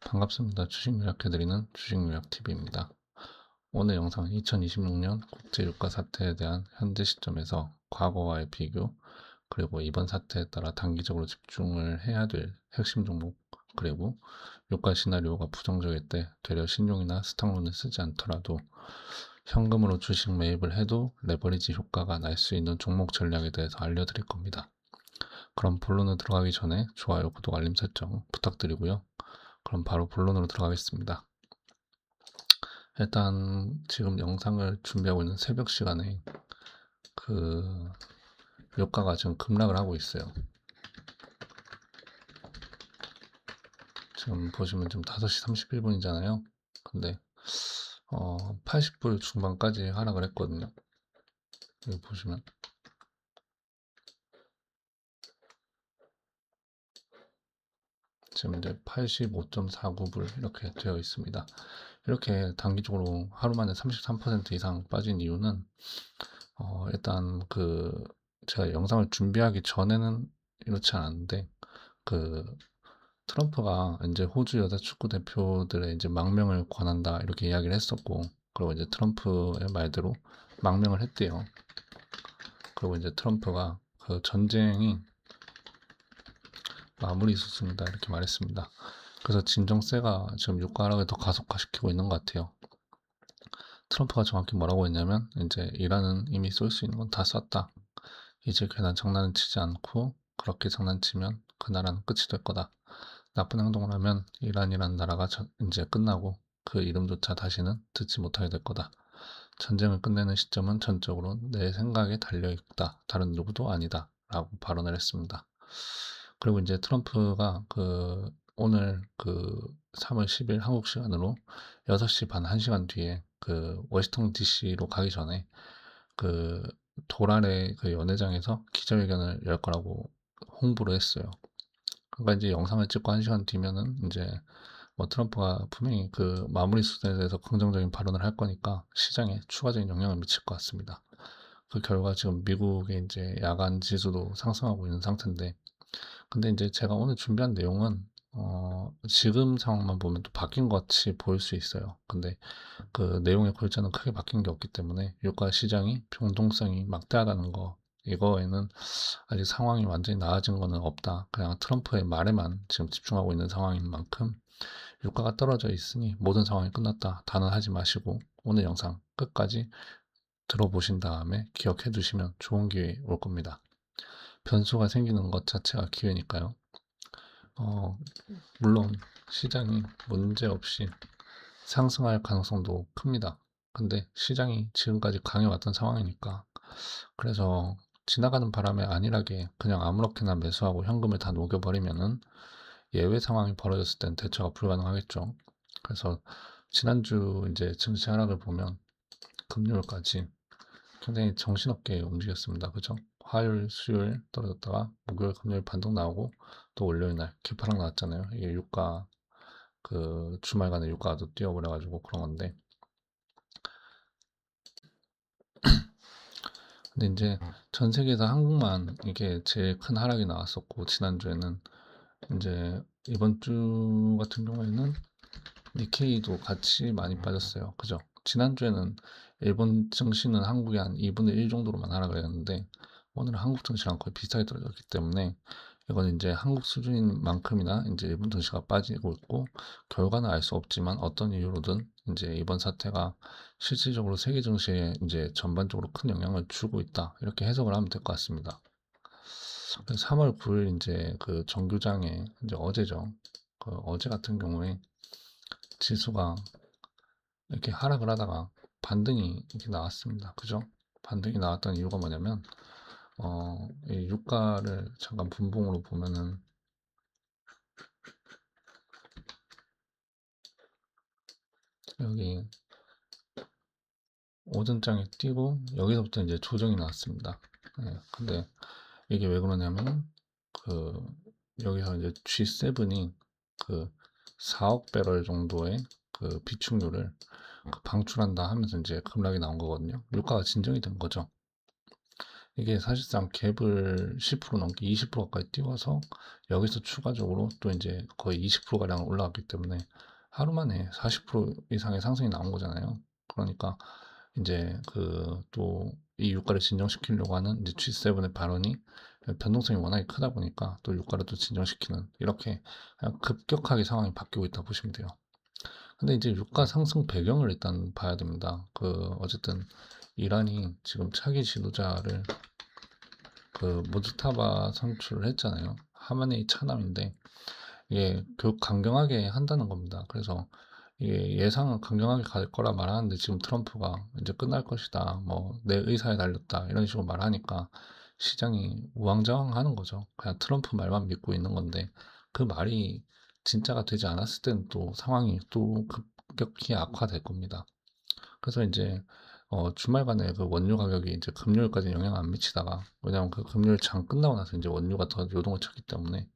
반갑습니다. 주식 요약해드리는 주식요약TV입니다. 오늘 영상은 2026년 국제유가 사태에 대한 현재 시점에서 과거와의 비교, 그리고 이번 사태에 따라 단기적으로 집중을 해야 될 핵심 종목, 그리고 유가 시나리오가 부정적일 때 되려 신용이나 스탁론을 쓰지 않더라도 현금으로 주식 매입을 해도 레버리지 효과가 날 수 있는 종목 전략에 대해서 알려드릴 겁니다. 그럼 본론으로 들어가기 전에 좋아요, 구독, 알림 설정 부탁드리고요. 그럼 바로 본론으로 들어가겠습니다. 일단 지금 영상을 준비하고 있는 새벽 시간에 유가가 지금 급락을 하고 있어요. 지금 보시면 지금 5시 31분이잖아요. 근데 80불 중반까지 하락을 했거든요. 여기 보시면 지금 이제 85.49불 이렇게 되어 있습니다. 이렇게 단기적으로 하루 만에 33% 이상 빠진 이유는 일단 제가 영상을 준비하기 전에는 이렇지 않았는데 트럼프가 이제 호주 여자 축구 대표들의 이제 망명을 권한다 이렇게 이야기를 했었고, 그리고 이제 트럼프의 말대로 망명을 했대요. 그리고 이제 트럼프가 그 전쟁이 마무리 있었습니다 이렇게 말했습니다. 그래서 진정세가 지금 유가 하락을 더 가속화시키고 있는 것 같아요. 트럼프가 정확히 뭐라고 했냐면, 이제 이란은 이미 쏠 수 있는 건 다 쐈다. 이제 괜한 장난을 치지 않고 그렇게 장난치면 그 나라는 끝이 될 거다. 나쁜 행동을 하면 이란이란 나라가 이제 끝나고 그 이름조차 다시는 듣지 못하게 될 거다. 전쟁을 끝내는 시점은 전적으로 내 생각에 달려있다. 다른 누구도 아니다. 라고 발언을 했습니다. 그리고 이제 트럼프가 오늘 3월 10일 한국 시간으로 6시 반 1시간 뒤에 워싱턴 DC로 가기 전에 도랄의 연회장에서 기자회견을 열 거라고 홍보를 했어요. 그러니까 이제 영상을 찍고 1시간 뒤면은 이제 뭐 트럼프가 분명히 마무리 수준에 대해서 긍정적인 발언을 할 거니까 시장에 추가적인 영향을 미칠 것 같습니다. 그 결과 지금 미국의 이제 야간 지수도 상승하고 있는 상태인데, 근데 이제 제가 오늘 준비한 내용은 지금 상황만 보면 또 바뀐 것 같이 보일 수 있어요. 근데 그 내용의 골자는 크게 바뀐 게 없기 때문에 유가 시장이 변동성이 막대하다는 거, 이거에는 아직 상황이 완전히 나아진 거는 없다. 그냥 트럼프의 말에만 지금 집중하고 있는 상황인 만큼 유가가 떨어져 있으니 모든 상황이 끝났다 단언하지 마시고 오늘 영상 끝까지 들어보신 다음에 기억해 두시면 좋은 기회 올 겁니다. 변수가 생기는 것 자체가 기회니까요. 물론 시장이 문제없이 상승할 가능성도 큽니다. 근데 시장이 지금까지 강해왔던 상황이니까, 그래서 지나가는 바람에 안일하게 그냥 아무렇게나 매수하고 현금을 다 녹여버리면은 예외 상황이 벌어졌을 땐 대처가 불가능하겠죠. 그래서 지난주 이제 증시 하락을 보면 금요일까지 굉장히 정신없게 움직였습니다. 그죠? 화요일, 수요일 떨어졌다가 목요일, 금요일 반등 나오고 또 월요일 날 개파락 나왔잖아요. 이게 유가 주말간에 유가가 또 뛰어버려가지고 그런 건데, 근데 이제 전 세계에서 한국만 이게 제일 큰 하락이 나왔었고, 지난주에는 이제 이번 주 같은 경우에는 니케이도 같이 많이 빠졌어요. 그죠? 지난주에는 일본 증시는 한국의 한 2분의 1 정도로만 하락을 했는데, 오늘은 한국 증시랑 거의 비슷하게 떨어졌기 때문에 이건 이제 한국 수준인 만큼이나 이제 일본 증시가 빠지고 있고, 결과는 알 수 없지만 어떤 이유로든 이제 이번 사태가 실질적으로 세계 증시에 이제 전반적으로 큰 영향을 주고 있다. 이렇게 해석을 하면 될 것 같습니다. 3월 9일 이제 정규장에 이제 어제죠. 어제 같은 경우에 지수가 이렇게 하락을 하다가 반등이 이렇게 나왔습니다. 그죠? 반등이 나왔던 이유가 뭐냐면, 이 유가를 잠깐 분봉으로 보면은, 여기 오전장에 뛰고, 여기서부터 이제 조정이 나왔습니다. 네, 근데 이게 왜 그러냐면, 그, 여기서 이제 G7이 4억 배럴 정도의 비축률을 방출한다 하면서 이제 급락이 나온 거거든요. 유가가 진정이 된 거죠. 이게 사실상 갭을 10% 넘게 20% 가까이 띄워서 여기서 추가적으로 또 이제 거의 20% 가량 올라갔기 때문에 하루 만에 40% 이상의 상승이 나온 거잖아요. 그러니까 이제 그 또 이 유가를 진정시키려고 하는 이제 G7의 발언이 변동성이 워낙에 크다 보니까 또 유가를 또 진정시키는 이렇게 그냥 급격하게 상황이 바뀌고 있다 보시면 돼요. 근데 이제 유가 상승 배경을 일단 봐야 됩니다. 어쨌든 이란이 지금 차기 지도자를 모즈타바 선출을 했잖아요. 하마네이 차남인데 이게 교육 강경하게 한다는 겁니다. 그래서 이게 예상은 강경하게 갈 거라 말하는데 지금 트럼프가 이제 끝날 것이다, 뭐 내 의사에 달렸다 이런 식으로 말하니까 시장이 우왕좌왕하는 거죠. 그냥 트럼프 말만 믿고 있는 건데 그 말이 진짜가 되지 않았을 때는 또 상황이 또 급격히 악화될 겁니다. 그래서 이제 주말간에 그 원유 가격이 이제 금요일까지 영향 안 미치다가 왜냐면 그 금요일 장 끝나고 나서 이제 원유가 더 요동을 쳤기 때문에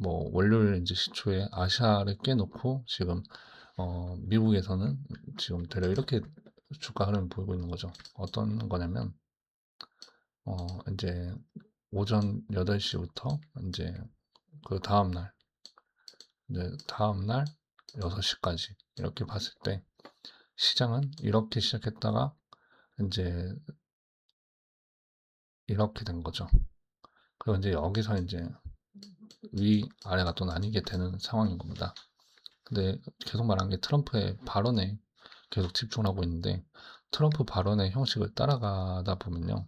뭐 월요일 이제 시초에 아시아를 깨놓고 지금 미국에서는 지금 대략 이렇게 주가 흐름을 보이고 있는 거죠. 어떤 거냐면 이제 오전 8시부터 이제 그 다음날 6시까지 이렇게 봤을 때 시장은 이렇게 시작했다가 이제 이렇게 된 거죠. 그리고 이제 여기서 이제 위아래가 또 나뉘게 되는 상황인 겁니다. 근데 계속 말한 게 트럼프의 발언에 계속 집중을 하고 있는데 트럼프 발언의 형식을 따라가다 보면요.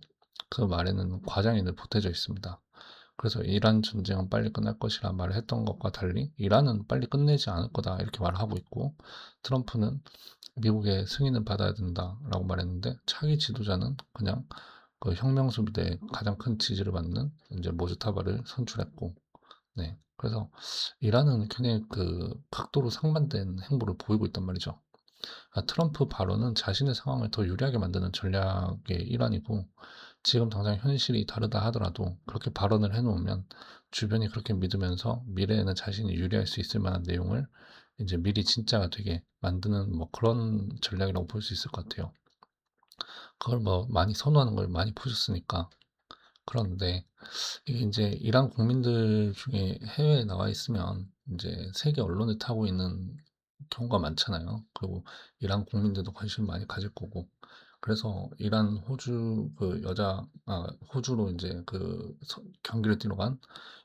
그 말에는 과장이 늘 보태져 있습니다. 그래서 이란 전쟁은 빨리 끝날 것이라 말을 했던 것과 달리 이란은 빨리 끝내지 않을 거다 이렇게 말하고 있고 트럼프는 미국의 승인을 받아야 된다라고 말했는데 차기 지도자는 그냥 그 혁명수비대의 가장 큰 지지를 받는 이제 모즈타바를 선출했고, 네. 그래서 이란은 굉장히 그 극도로 상반된 행보를 보이고 있단 말이죠. 트럼프 발언은 자신의 상황을 더 유리하게 만드는 전략의 일환이고, 지금 당장 현실이 다르다 하더라도 그렇게 발언을 해놓으면 주변이 그렇게 믿으면서 미래에는 자신이 유리할 수 있을 만한 내용을 이제 미리 진짜가 되게 만드는 뭐 그런 전략이라고 볼 수 있을 것 같아요. 그걸 뭐 많이 선호하는 걸 많이 보셨으니까. 그런데 이게 이제 이란 국민들 중에 해외에 나와 있으면 이제 세계 언론을 타고 있는 경우가 많잖아요. 그리고 이란 국민들도 관심을 많이 가질 거고. 그래서 이란 호주 호주로 이제 경기를 뛰러 간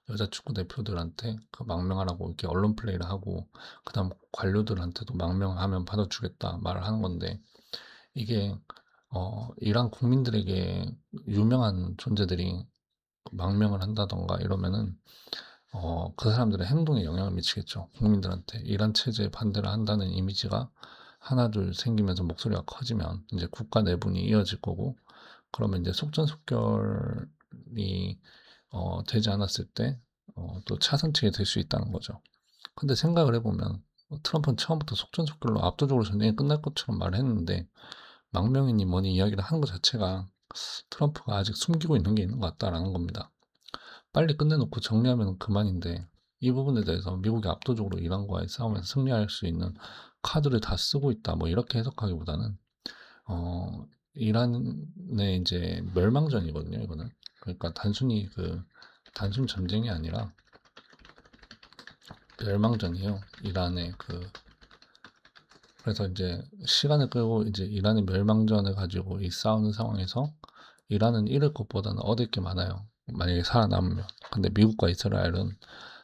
여자 축구 대표들한테 그 망명하라고 이렇게 언론 플레이를 하고, 그다음 관료들한테도 망명하면 받아주겠다 말을 하는 건데, 이게 이란 국민들에게 유명한 존재들이 망명을 한다던가 이러면은 그 사람들의 행동에 영향을 미치겠죠. 국민들한테 이란 체제에 반대를 한다는 이미지가 하나둘 생기면서 목소리가 커지면 이제 국가 내분이 이어질 거고, 그러면 이제 속전속결이 되지 않았을 때 또 차선책이 될 수 있다는 거죠. 근데 생각을 해보면 트럼프는 처음부터 속전속결로 압도적으로 전쟁이 끝날 것처럼 말을 했는데 망명이니 뭐니 이야기를 하는 것 자체가 트럼프가 아직 숨기고 있는 게 있는 것 같다라는 겁니다. 빨리 끝내놓고 정리하면 그만인데 이 부분에 대해서 미국이 압도적으로 이란과의 싸움에서 승리할 수 있는 카드를 다 쓰고 있다, 뭐 이렇게 해석하기보다는 이란의 이제 멸망전이거든요, 이거는. 그러니까 단순 전쟁이 아니라 멸망전이에요. 그래서 이제 시간을 끌고 이제 이란의 멸망전을 가지고 이 싸우는 상황에서 이란은 잃을 것보다는 얻을 게 많아요. 만약에 살아남으면. 근데 미국과 이스라엘은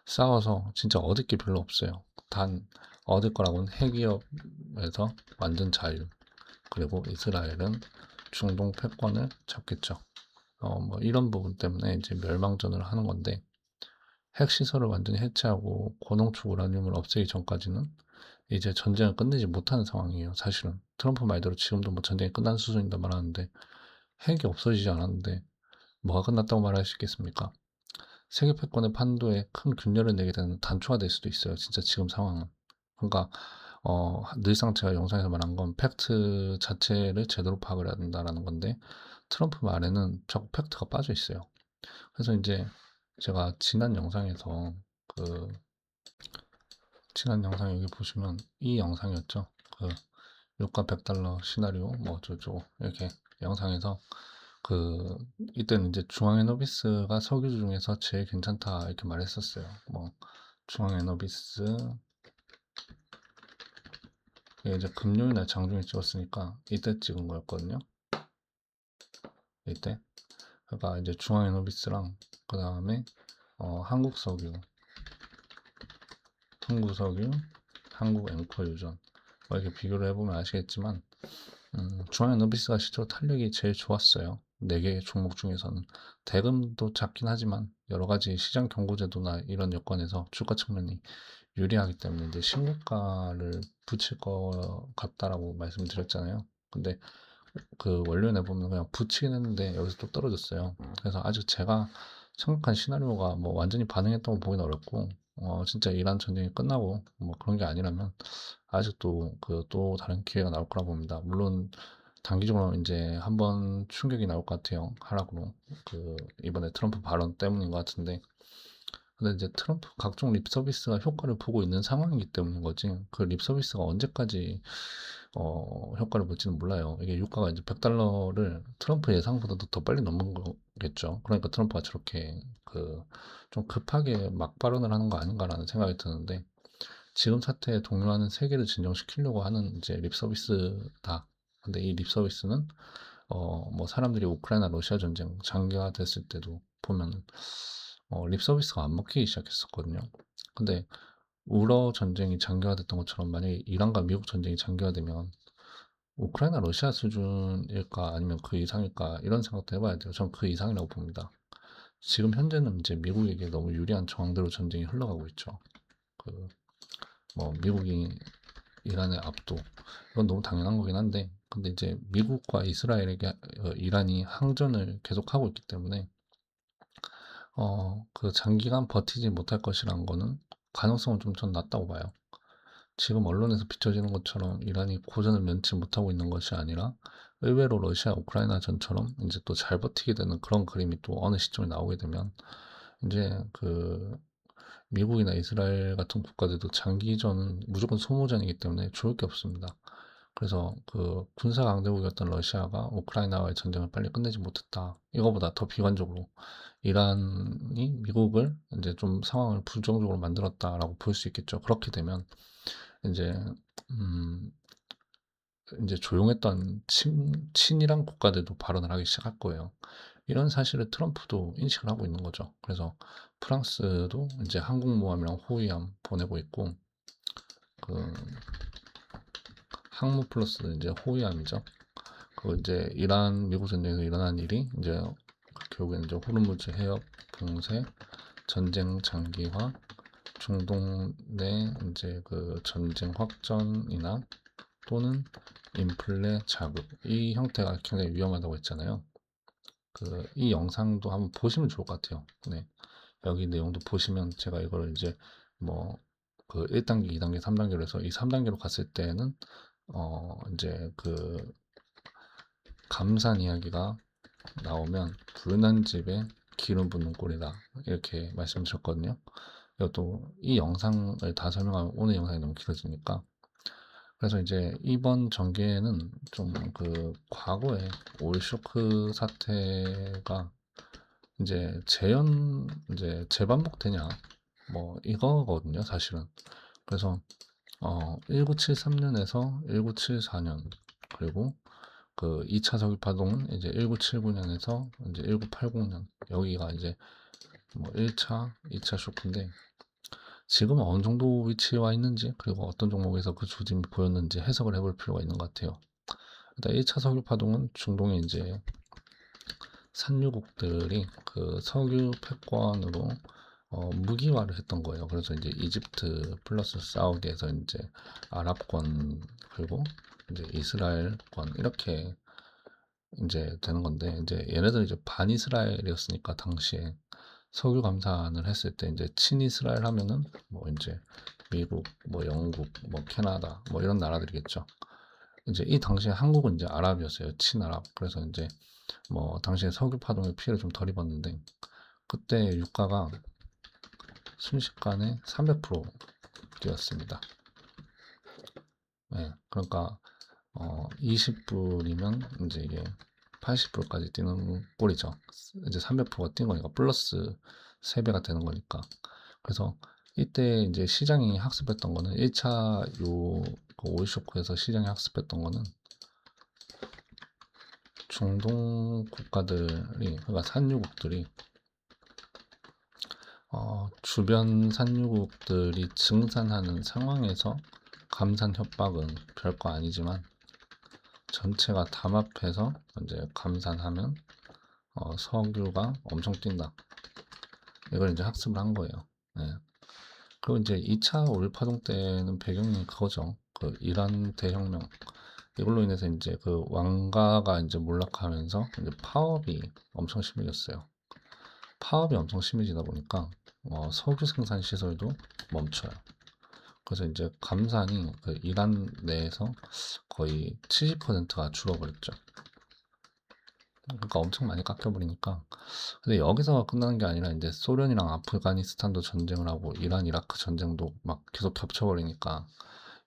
싸워서 진짜 얻을 게 별로 없어요. 단 얻을 거라고는 핵위협에서 완전 자유. 그리고 이스라엘은 중동 패권을 잡겠죠. 뭐 이런 부분 때문에 이제 멸망전을 하는 건데, 핵시설을 완전히 해체하고 고농축 우라늄을 없애기 전까지는 이제 전쟁을 끝내지 못하는 상황이에요. 사실은 트럼프 말대로 지금도 뭐 전쟁이 끝난 수준이다 말하는데 핵이 없어지지 않았는데 뭐가 끝났다고 말할 수 있겠습니까? 세계 패권의 판도에 큰 균열을 내게 되는 단초가 될 수도 있어요. 진짜 지금 상황은. 그러니까 늘상 제가 영상에서 말한 건 팩트 자체를 제대로 파악을 해야 된다라는 건데, 트럼프 말에는 자꾸 팩트가 빠져 있어요. 그래서 이제 제가 그 지난 영상 여기 보시면 이 영상이었죠. 유가 $100 시나리오 뭐 어쩌고 이렇게 영상에서 이때는 이제 중앙에너비스가 석유 중에서 제일 괜찮다 이렇게 말했었어요. 뭐 중앙에너비스 이게 이제 금요일날 장중에 찍었으니까 이때 찍은 거였거든요. 이때. 그러니까 이제 중앙에너비스랑 그 다음에 한국석유, 한국앵커유전 이렇게 비교를 해보면 아시겠지만 중앙에너비스가 실제로 탄력이 제일 좋았어요. 4개 종목 중에서는 대금도 작긴 하지만 여러 가지 시장 경고제도나 이런 여건에서 주가 측면이 유리하기 때문에 이제 신고가를 붙일 것 같다라고 말씀드렸잖아요. 근데 그 원료에 보면 그냥 붙이긴 했는데 여기서 또 떨어졌어요. 그래서 아직 제가 생각한 시나리오가 뭐 완전히 반응했다고 보기는 어렵고 진짜 이란 전쟁이 끝나고 뭐 그런 게 아니라면 아직도 또 다른 기회가 나올 거라 봅니다. 물론 단기적으로 이제 한번 충격이 나올 것 같아요. 하락으로 이번에 트럼프 발언 때문인 것 같은데 근데 이제 트럼프 각종 립 서비스가 효과를 보고 있는 상황이기 때문인 거지. 그 립 서비스가 언제까지 효과를 볼지는 몰라요. 이게 유가가 이제 100달러를 트럼프 예상보다도 더 빨리 넘은 거겠죠. 그러니까 트럼프가 저렇게 좀 급하게 막 발언을 하는 거 아닌가라는 생각이 드는데 지금 사태에 동요하는 세계를 진정시키려고 하는 이제 립 서비스다. 근데 이 립 서비스는 뭐 사람들이 우크라이나 러시아 전쟁 장기화됐을 때도 보면 립 서비스가 안 먹히기 시작했었거든요. 근데 우러 전쟁이 장기화됐던 것처럼 만약에 이란과 미국 전쟁이 장기화되면 우크라이나 러시아 수준일까 아니면 그 이상일까 이런 생각도 해봐야 돼요. 전 그 이상이라고 봅니다. 지금 현재는 이제 미국에게 너무 유리한 정황대로 전쟁이 흘러가고 있죠. 뭐 미국이 이란의 압도 이건 너무 당연한 거긴 한데 근데 이제 미국과 이스라엘에게 이란이 항전을 계속하고 있기 때문에 장기간 버티지 못할 것이라는 거는 가능성은 좀 전 낮다고 봐요. 지금 언론에서 비춰지는 것처럼 이란이 고전을 면치 못하고 있는 것이 아니라 의외로 러시아, 우크라이나 전처럼 이제 또 잘 버티게 되는 그런 그림이 또 어느 시점에 나오게 되면 이제 미국이나 이스라엘 같은 국가들도 장기전은 무조건 소모전이기 때문에 좋을 게 없습니다. 그래서 군사 강대국이었던 러시아가 우크라이나와의 전쟁을 빨리 끝내지 못했다. 이거보다 더 비관적으로 이란이 미국을 이제 좀 상황을 부정적으로 만들었다라고 볼 수 있겠죠. 그렇게 되면 이제 음, 이제 조용했던 친이란 국가들도 발언을 하기 시작할 거예요. 이런 사실을 트럼프도 인식을 하고 있는 거죠. 그래서 프랑스도 이제 항공모함이랑 호위함 보내고 있고 그 항모 플러스 이제 호위함이죠. 이제 이란 미국 전쟁에서 일어난 일이 이제 결국에는 이제 호르무즈 해협 봉쇄, 전쟁 장기화, 중동 내 이제 전쟁 확전이나 또는 인플레 자극 이 형태가 굉장히 위험하다고 했잖아요. 이 영상도 한번 보시면 좋을 것 같아요. 네. 여기 내용도 보시면 제가 이거를 이제 뭐 1단계, 2단계, 3단계로 해서 이 3단계로 갔을 때는 이제 감산 이야기가 나오면 불난 집에 기름 붓는 꼴이다 이렇게 말씀드렸거든요. 이것도 이 영상을 다 설명하면 오늘 영상이 너무 길어지니까 그래서 이제 이번 전개는 좀 과거에 오일 쇼크 사태가 이제 이제 재반복되냐 뭐 이거거든요 사실은. 그래서 1973년에서 1974년 그리고 2차 석유 파동은 이제 1979년에서 이제 1980년 여기가 이제 뭐 1차, 2차 쇼크인데 지금은 어느 정도 위치에 있는지 그리고 어떤 종목에서 그 조짐이 보였는지 해석을 해볼 필요가 있는 것 같아요. 일단 1차 석유 파동은 중동에 이제 산유국들이 석유 패권으로 무기화를 했던 거예요. 그래서 이제 이집트 플러스 사우디에서 이제 아랍권 그리고 이제 이스라엘권 이렇게 이제 되는 건데 이제 얘네들 이제 반이스라엘이었으니까 당시에 석유 감산을 했을 때 이제 친이스라엘 하면은 뭐 이제 미국, 뭐 영국, 뭐 캐나다 뭐 이런 나라들이겠죠. 이제 이 당시에 한국은 이제 아랍이었어요. 친아랍. 그래서 이제 뭐 당시에 석유 파동에 피해를 좀 덜 입었는데 그때 유가가 순식간에 300% 뛰었습니다. 네, 그러니까 20불이면 이제 이게 80%까지 뛰는 꼴이죠. 이제 300%가 뛴 거니까 플러스 3배가 되는 거니까. 그래서 이때 이제 시장이 학습했던 거는 1차 오일 쇼크에서 시장이 학습했던 거는 중동 국가들이, 그러니까 산유국들이 주변 산유국들이 증산하는 상황에서 감산 협박은 별거 아니지만 전체가 담합해서 이제 감산하면 석유가 엄청 뛴다. 이걸 이제 학습을 한 거예요. 네. 그리고 이제 2차 오일 파동 때는 배경이 그거죠. 그 이란 대혁명. 이걸로 인해서 이제 그 왕가가 이제 몰락하면서 이제 파업이 엄청 심해졌어요. 파업이 엄청 심해지다 보니까 석유 생산 시설도 멈춰요. 그래서 이제 감산이 그 이란 내에서 거의 70%가 줄어버렸죠. 그러니까 엄청 많이 깎여버리니까. 근데 여기서 끝나는 게 아니라 이제 소련이랑 아프가니스탄도 전쟁을 하고 이란, 이라크 전쟁도 막 계속 겹쳐버리니까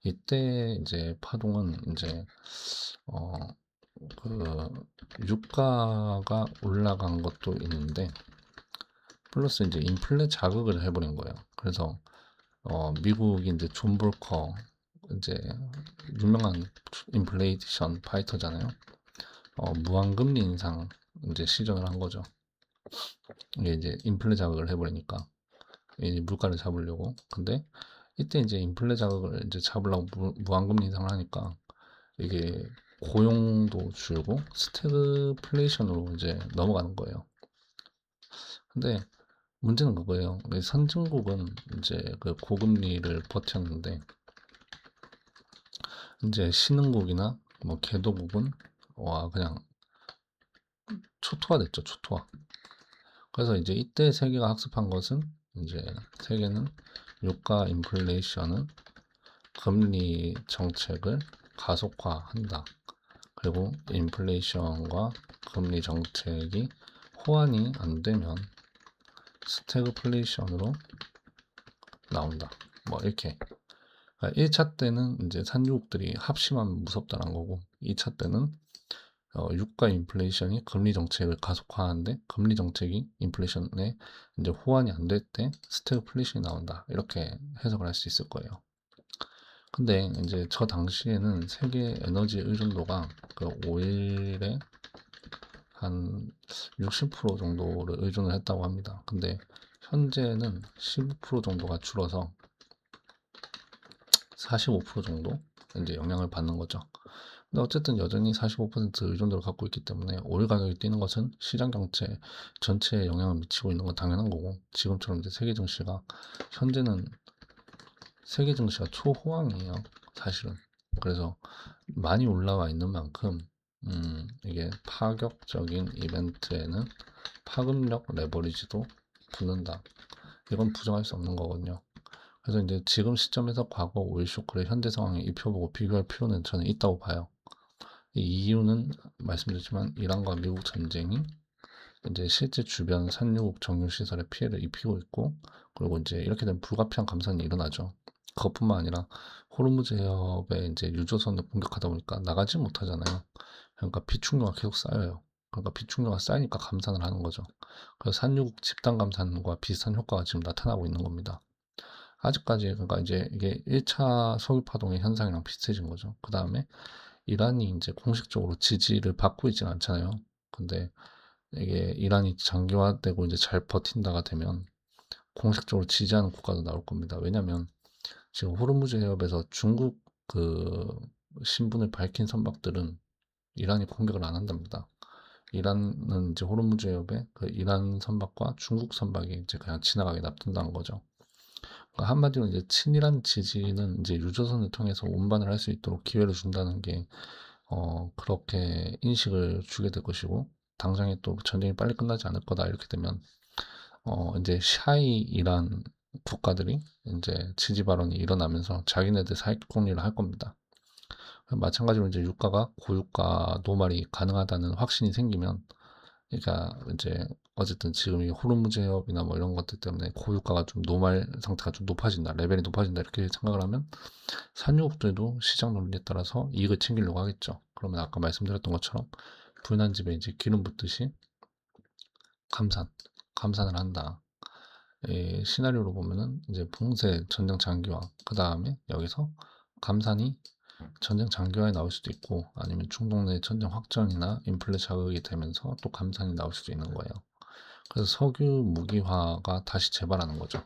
이때 이제 파동은 이제 그 유가가 올라간 것도 있는데 플러스 이제 인플레 자극을 해버린 거예요. 그래서 미국이 이제 존 볼커 이제 유명한 인플레이션 파이터잖아요. 무한금리 인상 이제 시전을 한 거죠. 이게 이제 인플레 자극을 해버리니까 이제 물가를 잡으려고. 근데 이때 이제 인플레 자극을 이제 잡으려고 무한금리 인상을 하니까 이게 고용도 줄고 스태그플레이션으로 이제 넘어가는 거예요. 근데 문제는 그거예요. 선진국은 이제 그 고금리를 버텼는데 이제 신흥국이나 뭐 개도국은 와 그냥 초토화 됐죠. 초토화. 그래서 이제 이때 세계가 학습한 것은 이제 세계는 유가 인플레이션은 금리 정책을 가속화한다. 그리고 인플레이션과 금리 정책이 호환이 안 되면 스태그플레이션으로 나온다. 뭐 이렇게. 그러니까 1차 때는 이제 산유국들이 합심하면 무섭다는 거고 2차 때는 유가 인플레이션이 금리 정책을 가속화하는데 금리 정책이 인플레이션에 이제 호환이 안 될 때 스태그플레이션이 나온다. 이렇게 해석을 할 수 있을 거예요. 근데 이제 저 당시에는 세계 에너지 의존도가 그 오일에 한 60% 정도를 의존을 했다고 합니다. 근데 현재는 15% 정도가 줄어서 45% 정도 이제 영향을 받는 거죠. 근데 어쨌든 여전히 45% 의존도를 갖고 있기 때문에 오일 가격이 뛰는 것은 시장 경제 전체에 영향을 미치고 있는 건 당연한 거고 지금처럼 이제 세계 증시가 현재는 세계 증시가 초호황이에요. 사실은. 그래서 많이 올라와 있는 만큼 이게 파격적인 이벤트에는 파급력 레버리지도 붙는다. 이건 부정할 수 없는 거거든요. 그래서 이제 지금 시점에서 과거 오일 쇼크를 현재 상황에 입혀보고 비교할 필요는 저는 있다고 봐요. 이 이유는 말씀드렸지만 이란과 미국 전쟁이 이제 실제 주변 산유국 정유 시설에 피해를 입히고 있고 그리고 이제 이렇게 되면 불가피한 감산이 일어나죠. 그것뿐만 아니라 호르무즈 해협에 이제 유조선을 공격하다 보니까 나가지 못하잖아요. 그러니까 비축료가 계속 쌓여요. 그러니까 비축료가 쌓이니까 감산을 하는 거죠. 그래서 산유국 집단 감산과 비슷한 효과가 지금 나타나고 있는 겁니다. 아직까지 그러니까 이제 이게 1차 석유 파동의 현상이랑 비슷해진 거죠. 그 다음에 이란이 이제 공식적으로 지지를 받고 있지는 않잖아요. 근데 이게 이란이 장기화되고 이제 잘 버틴다가 되면 공식적으로 지지하는 국가도 나올 겁니다. 왜냐면 지금 호르무즈 해협에서 중국 그 신분을 밝힌 선박들은 이란이 공격을 안 한답니다. 이란은 이제 호르무즈 해협에 그 이란 선박과 중국 선박이 이제 그냥 지나가게 놔둔다는 거죠. 그러니까 한마디로 이제 친이란 지지는 이제 유조선을 통해서 운반을 할 수 있도록 기회를 준다는 게 그렇게 인식을 주게 될 것이고 당장에 또 전쟁이 빨리 끝나지 않을 거다 이렇게 되면 이제 샤이 이란 국가들이 이제 지지 발언이 일어나면서 자기네들 사익 공리를 할 겁니다. 마찬가지로 이제 유가가 고유가 노말이 가능하다는 확신이 생기면 그러니까 이제 어쨌든 지금 이 호르무즈 해협이나 뭐 이런 것들 때문에 고유가가 좀 노말 상태가 좀 높아진다, 레벨이 높아진다 이렇게 생각을 하면 산유국들도 시장 논리에 따라서 이익을 챙기려고 하겠죠. 그러면 아까 말씀드렸던 것처럼 불난 집에 이제 기름 붓듯이 감산을 한다. 이 시나리오로 보면은 이제 봉쇄 전쟁 장기화, 그 다음에 여기서 감산이 전쟁 장기화에 나올 수도 있고, 아니면 중동 내 전쟁 확전이나 인플레 자극이 되면서 또 감산이 나올 수도 있는 거예요. 그래서 석유 무기화가 다시 재발하는 거죠.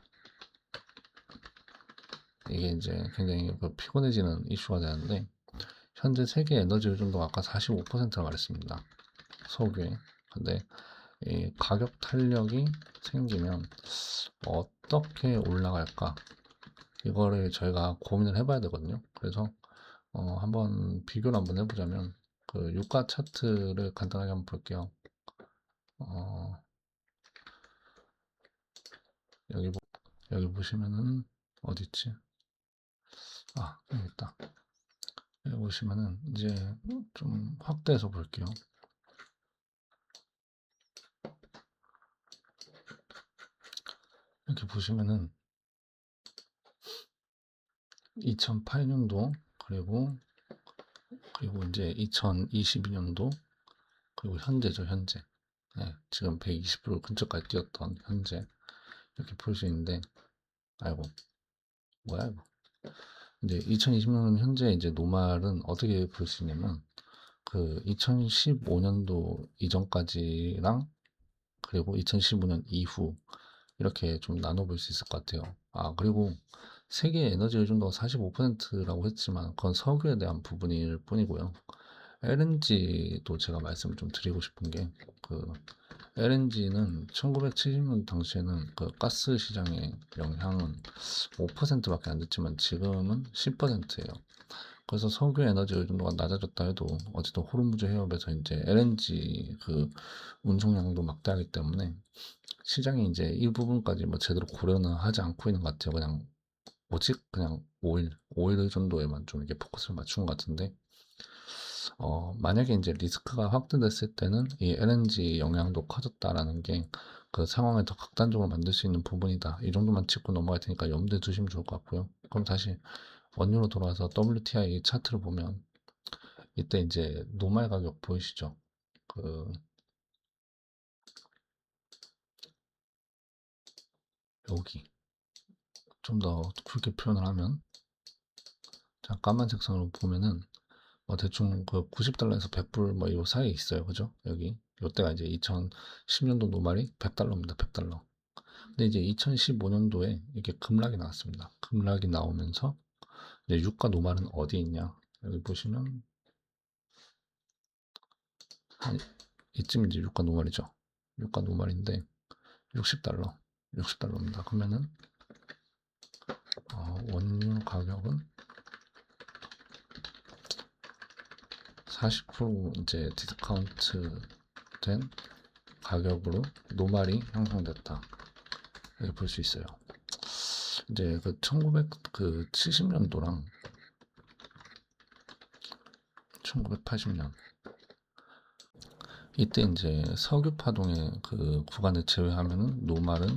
이게 이제 굉장히 피곤해지는 이슈가 되는데, 현재 세계 에너지 의존도가 아까 45%라 말했습니다. 석유에. 근데 이 가격 탄력이 생기면 어떻게 올라갈까? 이거를 저희가 고민을 해봐야 되거든요. 그래서 한번 비교를 한번 해보자면 그 유가 차트를 간단하게 한번 볼게요. 여기 여기 보시면은 어디 있지? 여기 있다. 여기 보시면은 이제 좀 확대해서 볼게요. 이렇게 보시면은 2008년도 그리고 이제 2022년도 그리고 현재죠, 현재. 네, 지금 120불 근처까지 뛰었던 현재 이렇게 볼 수 있는데, 아이고 뭐야 이거. 이제 2020년 현재 이제 노말은 어떻게 볼 수 있냐면 그 2015년도 이전까지랑 그리고 2015년 이후 이렇게 좀 나눠볼 수 있을 것 같아요. 그리고 세계 에너지 의존도가 45%라고 했지만 그건 석유에 대한 부분일 뿐이고요. LNG도 제가 말씀을 좀 드리고 싶은 게, 그 LNG는 1970년 당시에는 그 가스 시장의 영향은 5%밖에 안 됐지만 지금은 10%예요. 그래서 석유 에너지 의존도가 낮아졌다 해도 어쨌든 호르무즈 해협에서 이제 LNG 그 운송량도 막대하기 때문에 시장이 이제 이 부분까지 뭐 제대로 고려는 하지 않고 있는 것 같아요. 그냥 오직 그냥 오일 의존도에만 좀 이렇게 포커스를 맞춘 것 같은데, 만약에 이제 리스크가 확대됐을 때는 이 LNG 영향도 커졌다라는 게 그 상황을 더 극단적으로 만들 수 있는 부분이다. 이 정도만 짚고 넘어갈 테니까 염두에 두시면 좋을 것 같고요. 그럼 다시 원유로 돌아와서 WTI 차트를 보면 이때 이제 노말 가격 보이시죠? 그 여기 좀 더 굵게 표현을 하면, 자, 까만색 선으로 보면은 대충 그 90달러에서 100불 뭐 요 사이에 있어요. 그죠? 여기 요때가 이제 2010년도 노말이 100달러입니다. 100달러. 근데 이제 2015년도에 이렇게 급락이 나왔습니다. 급락이 나오면서 이제 유가 노말은 어디 있냐? 여기 보시면 한 이쯤 이제 유가 노말이죠. 유가 노말인데 60달러, 60달러입니다. 그러면은 원유 가격은 40% 이제 디스카운트 된 가격으로 노말이 형성됐다. 이렇게 볼 수 있어요. 이제 그 1970년도랑 1980년 이때 이제 석유 파동의 그 구간을 제외하면은 노말은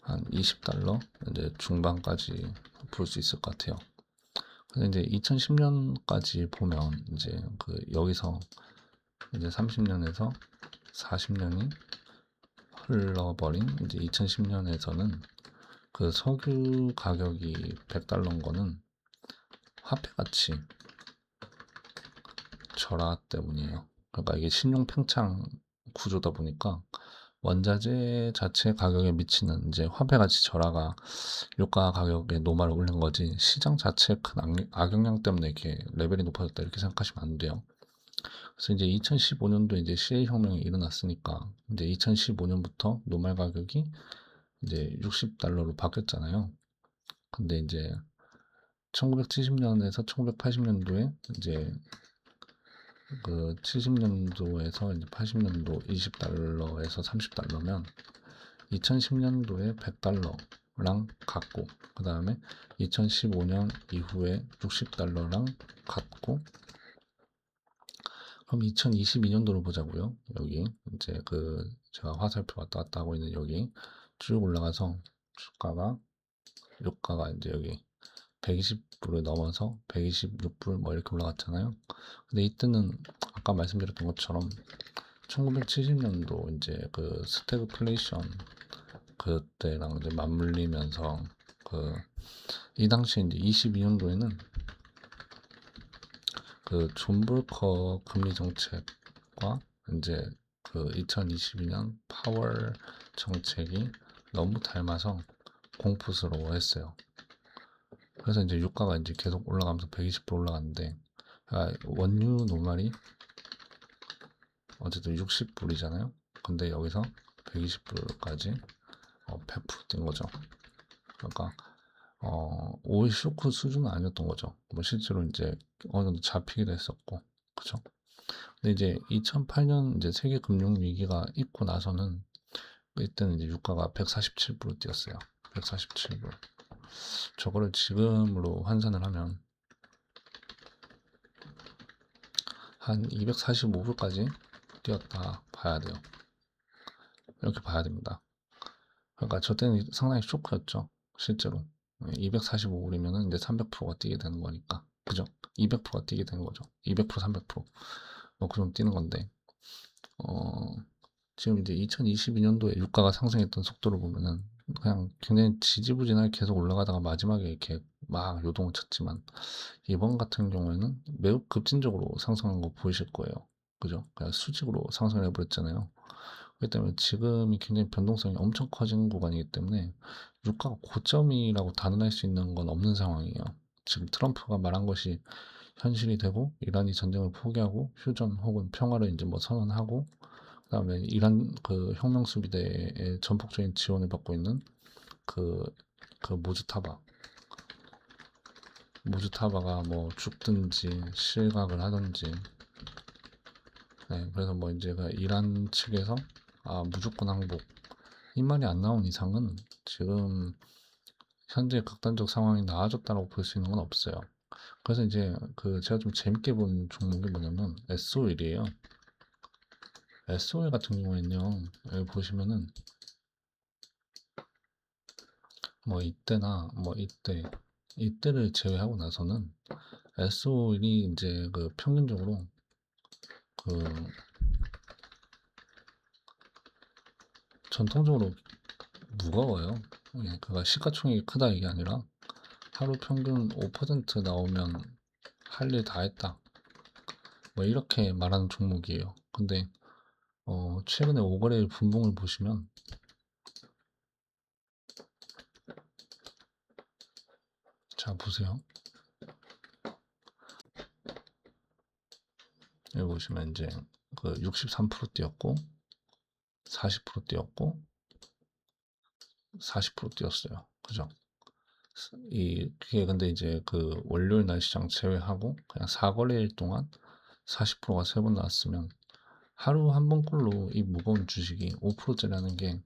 한 20달러 이제 중반까지 볼 수 있을 것 같아요. 근데 이제 2010년까지 보면 이제 그 여기서 이제 30년에서 40년이 흘러버린 이제 2010년에서는 그 석유 가격이 100달러인 거는 화폐 가치 절하 때문이에요. 그러니까 이게 신용 팽창 구조다 보니까 원자재 자체 가격에 미치는 이제 화폐 가치 절하가 유가 가격에 노말을 올린 거지, 시장 자체의 큰 악영향 때문에 이렇게 레벨이 높아졌다 이렇게 생각하시면 안 돼요. 그래서 이제 2015년도 이제 CA 혁명이 일어났으니까 이제 2015년부터 노말 가격이 이제 60달러로 바뀌었잖아요. 근데 이제 1970년에서 1980년도에 이제 그 70년도에서 이제 80년도 20달러에서 30달러면 2010년도에 100달러랑 같고, 그 다음에 2015년 이후에 60달러랑 같고, 그럼 2022년도로 보자고요. 여기 이제 그 제가 화살표 왔다 갔다 하고 있는 여기 쭉 올라가서 주가가 유가가 이제 여기 120불을 넘어서 126불 뭐 이렇게 올라갔잖아요. 근데 이때는 아까 말씀드렸던 것처럼 1970년도 이제 그 스태그플레이션 그때랑 이제 맞물리면서 그 이 당시에 이제 22년도에는 그 존 볼커 금리 정책과 이제 그 2022년 파월 정책이 너무 닮아서 공포스러워했어요. 그래서 이제 유가가 이제 계속 올라가면서 120불 올라갔는데, 원유 노말이 어쨌든 60불이잖아요. 근데 여기서 120불까지 100% 뛴 거죠. 그러니까 오일 쇼크 수준은 아니었던 거죠. 뭐 실제로 이제 어느 정도 잡히기도 했었고, 그죠? 근데 이제 2008년 이제 세계 금융 위기가 있고 나서는 이때는 이제 유가가 147불로 뛰었어요. 147불. 저거를 지금으로 환산을 하면 한 245불까지 뛰었다 봐야 돼요. 이렇게 봐야 됩니다. 그러니까 저 때는 상당히 쇼크였죠. 실제로. 245불이면은 이제 300%가 뛰게 되는 거니까. 그죠? 200%가 뛰게 되는 거죠. 200%, 300%. 뭐 그 정도 뛰는 건데. 어, 지금 이제 2022년도에 유가가 상승했던 속도를 보면은 그냥 굉장히 지지부진하게 계속 올라가다가 마지막에 이렇게 막 요동을 쳤지만, 이번 같은 경우에는 매우 급진적으로 상승한 거 보이실 거예요. 그죠? 그냥 수직으로 상승을 해버렸잖아요. 그렇기 때문에 지금이 굉장히 변동성이 엄청 커진 구간이기 때문에 유가가 고점이라고 단언할 수 있는 건 없는 상황이에요. 지금 트럼프가 말한 것이 현실이 되고, 이란이 전쟁을 포기하고 휴전 혹은 평화를 이제 뭐 선언하고, 그다음에 이란 그 혁명 수비대의 전폭적인 지원을 받고 있는 그 모주타바가 뭐 죽든지 실각을 하든지. 네, 그래서 뭐 이제 그 이란 측에서 무조건 항복 이 말이 안 나온 이상은 지금 현재 극단적 상황이 나아졌다고 볼 수 있는 건 없어요. 그래서 이제 그 제가 좀 재밌게 본 종목이 뭐냐면 S-OIL이에요. S-OIL 같은 경우에는요, 여기 보시면은 뭐 이때나 뭐 이때를 제외하고 나서는 S-OIL이 이제 그 평균적으로 그 전통적으로 무거워요. 예, 그가 시가총액이 크다 이게 아니라 하루 평균 5% 나오면 할 일 다 했다, 뭐 이렇게 말하는 종목이에요. 근데 최근에 5거래일 분봉을 보시면, 자 보세요. 여기 보시면 이제 그 63% 뛰었고 40% 뛰었고 40% 뛰었어요. 그죠? 그게 근데 이제 그 월요일 날 시장 제외하고 그냥 4거래일 동안 40%가 3번 나왔으면, 하루 한 번꼴로 이 무거운 주식이 5%짜리라는 게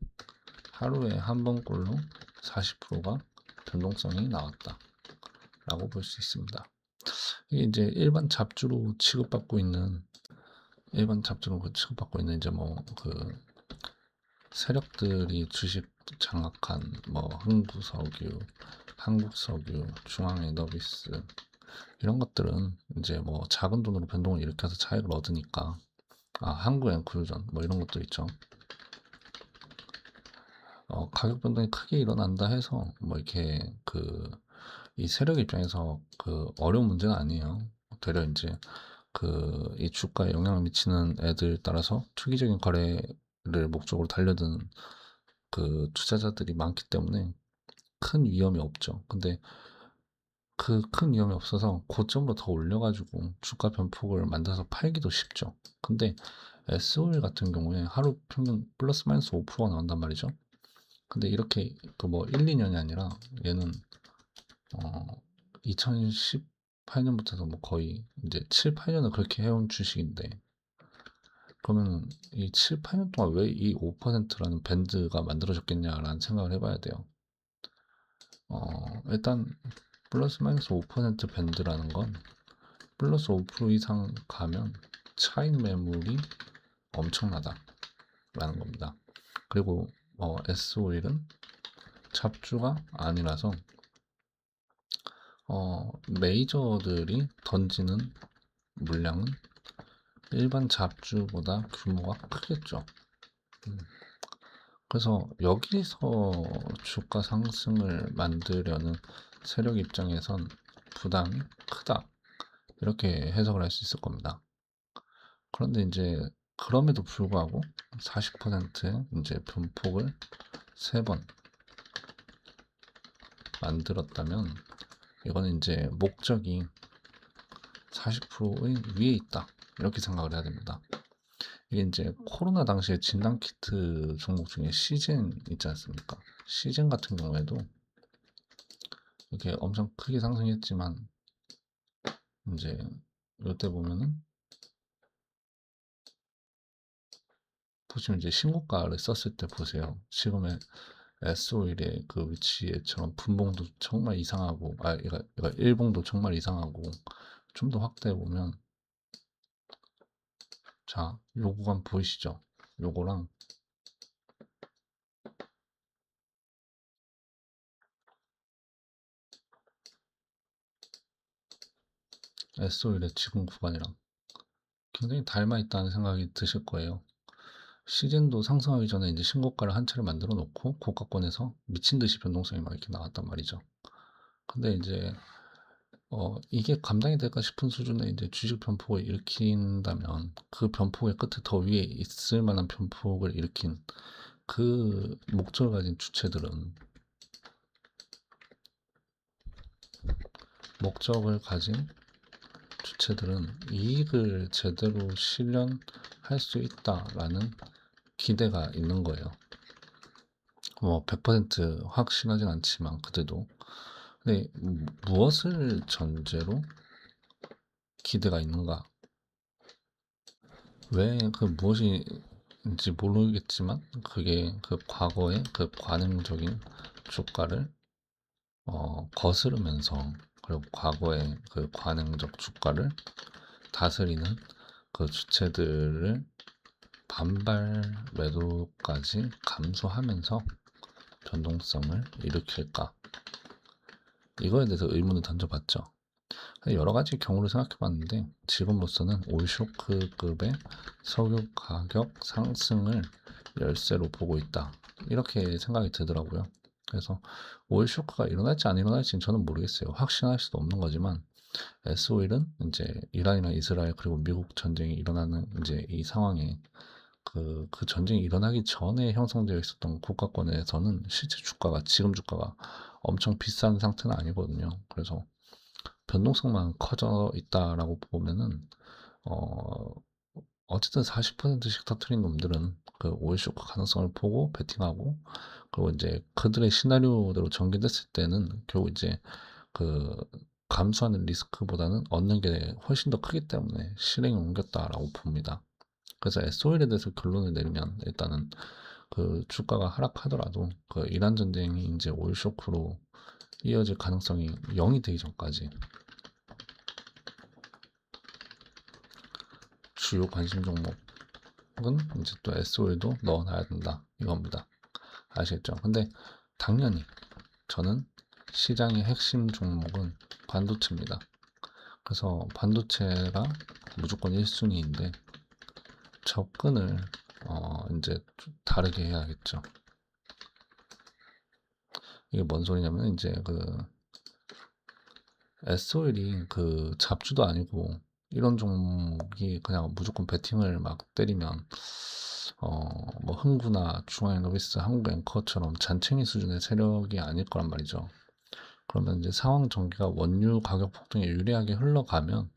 하루에 한 번꼴로 40%가 변동성이 나왔다 라고 볼 수 있습니다. 이게 이제 일반 잡주로 취급받고 있는 이제 뭐 그 세력들이 주식 장악한 뭐 흥부석유, 한국석유, 중앙에너비스 이런 것들은 이제 뭐 작은 돈으로 변동을 일으켜서 차익을 얻으니까, 한국엔쿠르전 뭐 이런 것도 있죠. 가격 변동이 크게 일어난다 해서 뭐 이렇게 이 세력 입장에서 어려운 문제는 아니에요. 되려 이제 이 주가에 영향을 미치는 애들 따라서 투기적인 거래를 목적으로 달려든 투자자들이 많기 때문에 큰 위험이 없죠. 근데 그 큰 위험이 없어서 고점으로 더 올려가지고 주가 변폭을 만들어서 팔기도 쉽죠. 근데 SO일 같은 경우에 하루 평균 플러스 마이너스 5%가 나온단 말이죠. 근데 이렇게 뭐 1, 2년이 아니라 얘는 2018년부터도 뭐 거의 이제 7, 8년을 그렇게 해온 주식인데, 그러면 이 7, 8년 동안 왜 이 5%라는 밴드가 만들어졌겠냐라는 생각을 해봐야 돼요. 일단 플러스 마이너스 5% 밴드라는 건 플러스 5% 이상 가면 차익 매물이 엄청나다라는 겁니다. 그리고 S-OIL은 잡주가 아니라서 메이저들이 던지는 물량은 일반 잡주보다 규모가 크겠죠. 그래서 여기서 주가 상승을 만들려는 세력 입장에선 부담이 크다. 이렇게 해석을 할 수 있을 겁니다. 그런데 이제 그럼에도 불구하고 40% 이제 변폭을 3번 만들었다면 이거는 이제 목적이 40%의 위에 있다. 이렇게 생각을 해야 됩니다. 이게 이제 코로나 당시에 진단키트 종목 중에 시젠 있지 않습니까? 시젠 같은 경우에도 이렇게 엄청 크게 상승했지만 이제 이때 보면은 보시면 이제 신고가를 썼을 때 보세요. 지금의 S51의 그 위치에처럼 분봉도 정말 이상하고 얘가 일봉도 정말 이상하고 좀 더 확대해 보면 자, 요 구간 보이시죠? 요거랑 S51의 지금 구간이랑 굉장히 닮아 있다는 생각이 드실 거예요. 시즌도 상승하기 전에 이제 신고가를 한 차례 만들어 놓고 고가권에서 미친 듯이 변동성이 막 이렇게 나왔단 말이죠. 근데 이제 이게 감당이 될까 싶은 수준의 이제 주식 변폭을 일으킨다면 그 변폭의 끝에 더 위에 있을 만한 변폭을 일으킨 그 목적을 가진 주체들은 이익을 제대로 실현할 수 있다라는 기대가 있는 거예요. 뭐 100% 확신하진 않지만 그래도 근데 무엇을 전제로 기대가 있는가? 왜 그 무엇인지 모르겠지만 그게 그 과거의 그 관행적인 주가를 거스르면서 그리고 과거의 그 관행적 주가를 다스리는 그 주체들을 반발 매도까지 감소하면서 변동성을 일으킬까? 이거에 대해서 의문을 던져봤죠. 여러 가지 경우를 생각해 봤는데 지금으로서는 올쇼크급의 석유 가격 상승을 열쇠로 보고 있다. 이렇게 생각이 들더라고요. 그래서 오일쇼크가 일어날지 안 일어날지는 저는 모르겠어요. 확신할 수도 없는 거지만 S-오일은 이제 이란이나 이스라엘 그리고 미국 전쟁이 일어나는 이제 이 상황에 그 전쟁이 일어나기 전에 형성되어 있었던 국가권에서는 실제 주가가 지금 주가가 엄청 비싼 상태는 아니거든요. 그래서 변동성만 커져 있다라고 보면은 어 어쨌든 40%씩 터트린 놈들은 그 오일 쇼크 가능성을 보고 베팅하고 그리고 이제 그들의 시나리오대로 전개됐을 때는 결국 이제 그 감수하는 리스크보다는 얻는 게 훨씬 더 크기 때문에 실행에 옮겼다라고 봅니다. 그래서 S-오일에 대해서 결론을 내리면 일단은 그 주가가 하락하더라도 그 이란 전쟁이 이제 오일 쇼크로 이어질 가능성이 0이 되기 전까지 주요 관심 종목은 이제 또 S-오일도 넣어놔야 된다 이겁니다. 아시겠죠? 근데 당연히 저는 시장의 핵심 종목은 반도체입니다. 그래서 반도체가 무조건 1순위인데 접근을 이제 다르게 해야겠죠. 이게 뭔 소리냐면 이제 그 S-오일이 그 잡주도 아니고 이런 종목이 그냥 무조건 베팅을 막 때리면 뭐 흥구나 중앙에너비스, 한국앵커처럼 잔챙이 수준의 세력이 아닐 거란 말이죠. 그러면 이제 상황 전개가 원유 가격 폭등에 유리하게 흘러가면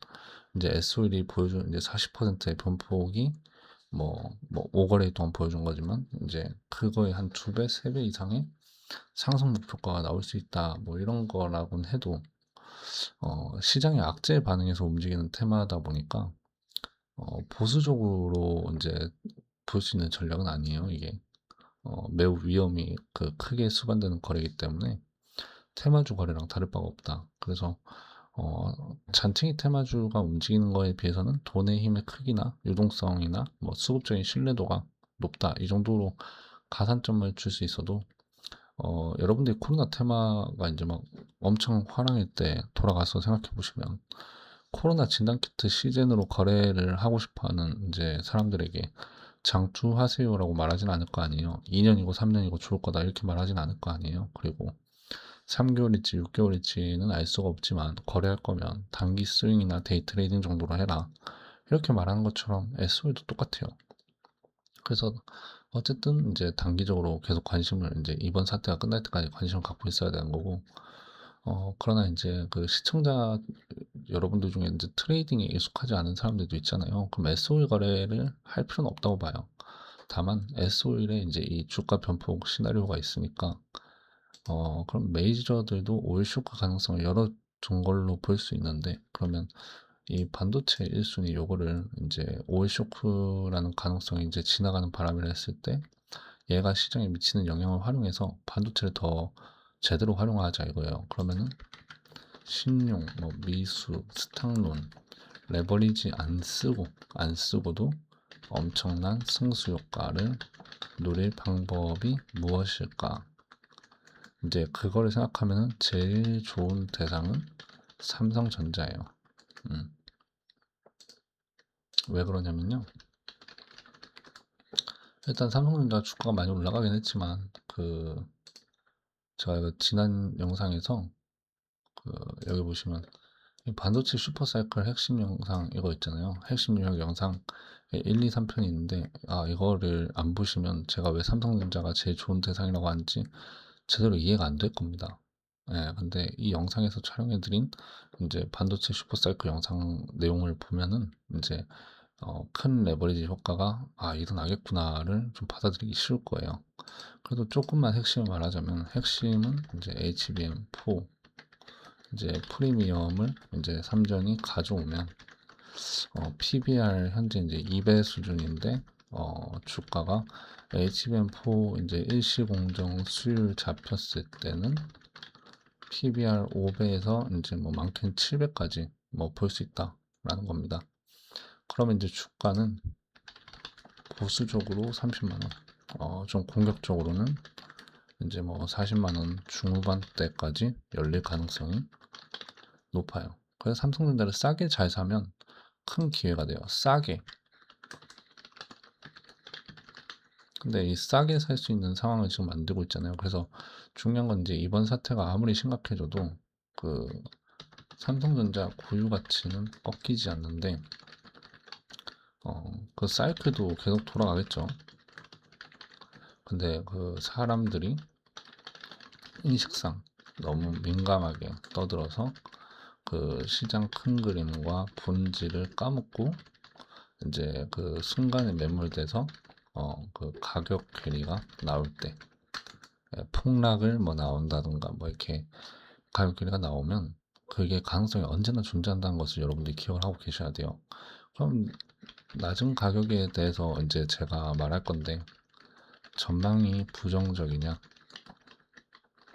이제 S-오일이 보여준 이제 40%의 변폭이 뭐 5거래 동안 보여준 거지만 이제 그거의 한 2배, 3배 이상의 상승 목표가가 나올 수 있다. 뭐 이런 거라고는 해도 시장의 악재에 반응해서 움직이는 테마다 보니까 보수적으로 이제 볼 수 있는 전략은 아니에요. 이게 매우 위험이 크게 수반되는 거래이기 때문에 테마주 거래랑 다를 바가 없다. 그래서 잔챙이 테마주가 움직이는 거에 비해서는 돈의 힘의 크기나 유동성이나 뭐 수급적인 신뢰도가 높다. 이 정도로 가산점을 줄 수 있어도 여러분들이 코로나 테마가 이제 막 엄청 화랑일 때 돌아가서 생각해 보시면 코로나 진단키트 시즌으로 거래를 하고 싶어 하는 이제 사람들에게 장투하세요라고 말하진 않을 거 아니에요. 2년이고 3년이고 좋을 거다 이렇게 말하진 않을 거 아니에요. 그리고 3개월일지 6개월일지는 알 수가 없지만 거래할 거면 단기 스윙이나 데이 트레이딩 정도로 해라. 이렇게 말하는 것처럼 SO에도 똑같아요. 그래서 어쨌든 이제 단기적으로 계속 관심을 이제 이번 사태가 끝날 때까지 관심을 갖고 있어야 되는 거고, 그러나 이제 그 시청자 여러분들 중에 이제 트레이딩에 익숙하지 않은 사람들도 있잖아요. 그럼 SO일 거래를 할 필요는 없다고 봐요. 다만 SO일에 이제 이 주가 변폭 시나리오가 있으니까, 그럼 메이저들도 오일 쇼크 가능성을 열어둔 걸로 볼 수 있는데, 그러면 이 반도체 1순위 요거를 이제 오일 쇼크라는 가능성이 이제 지나가는 바람이라 했을 때 얘가 시장에 미치는 영향을 활용해서 반도체를 더 제대로 활용하자 이거예요. 그러면은 신용, 뭐 미수, 스탁론, 레버리지 안 쓰고도 엄청난 승수 효과를 노릴 방법이 무엇일까? 이제 그거를 생각하면은 제일 좋은 대상은 삼성전자예요. 왜 그러냐면요. 일단 삼성전자 주가가 많이 올라가긴 했지만 제가 지난 영상에서 여기 보시면 이 반도체 슈퍼사이클 핵심 영상 이거 있잖아요. 핵심 유형 영상 1, 2, 3편이 있는데 이거를 안 보시면 제가 왜 삼성전자가 제일 좋은 대상이라고 하는지 제대로 이해가 안 될 겁니다. 예, 근데 이 영상에서 촬영해드린 이제 반도체 슈퍼사이클 영상 내용을 보면은 이제 큰 레버리지 효과가 일어나겠구나를 좀 받아들이기 쉬울 거예요. 그래도 조금만 핵심을 말하자면 핵심은 이제 HBM4 이제 프리미엄을 이제 삼전이 가져오면 PBR 현재 이제 2배 수준인데 주가가 HBM4 이제 일시공정 수율 잡혔을 때는 PBR 5배에서 이제 뭐 많게는 7배까지 뭐 볼 수 있다라는 겁니다. 그러면 이제 주가는 보수적으로 30만 원, 좀 공격적으로는 이제 뭐 40만 원 중후반대까지 열릴 가능성이 높아요. 그래서 삼성전자를 싸게 잘 사면 큰 기회가 돼요. 싸게. 근데 이 싸게 살 수 있는 상황을 지금 만들고 있잖아요. 그래서 중요한 건 이제 이번 사태가 아무리 심각해져도 그 삼성전자 고유 가치는 꺾이지 않는데 그 사이클도 계속 돌아가겠죠. 근데 그 사람들이 인식상 너무 민감하게 떠들어서 그 시장 큰 그림과 본질을 까먹고 이제 그 순간에 매몰돼서 그 가격 괴리가 나올 때 폭락을 뭐 나온다든가 뭐 이렇게 가격 괴리가 나오면 그게 가능성이 언제나 존재한다는 것을 여러분들이 기억을 하고 계셔야 돼요. 그럼 낮은 가격에 대해서 이제 제가 말할 건데 전망이 부정적이냐?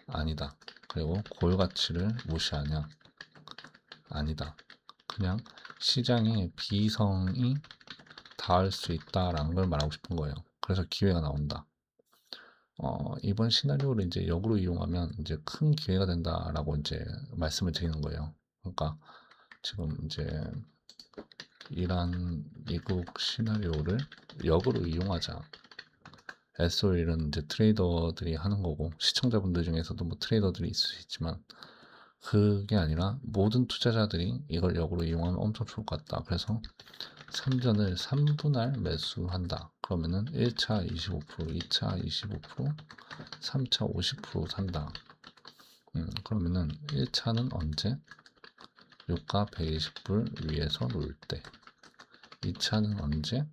아니다. 그리고 고유 가치를 무시하냐? 아니다. 그냥 시장의 비성이 닿을 수 있다라는 걸 말하고 싶은 거예요. 그래서 기회가 나온다. 이번 시나리오를 이제 역으로 이용하면 이제 큰 기회가 된다라고 이제 말씀을 드리는 거예요. 그러니까 지금 이제 이란 미국 시나리오를 역으로 이용하자. SO일은 이제 트레이더들이 하는 거고 시청자분들 중에서도 뭐 트레이더들이 있을 수 있지만 그게 아니라 모든 투자자들이 이걸 역으로 이용하면 엄청 좋을 것 같다. 그래서 삼전을 3분할 매수한다. 그러면은 1차 25%, 2차 25%, 3차 50% 산다. 그러면은 1차는 언제? 유가 120불 위에서 놓을 때. 2차는 언제?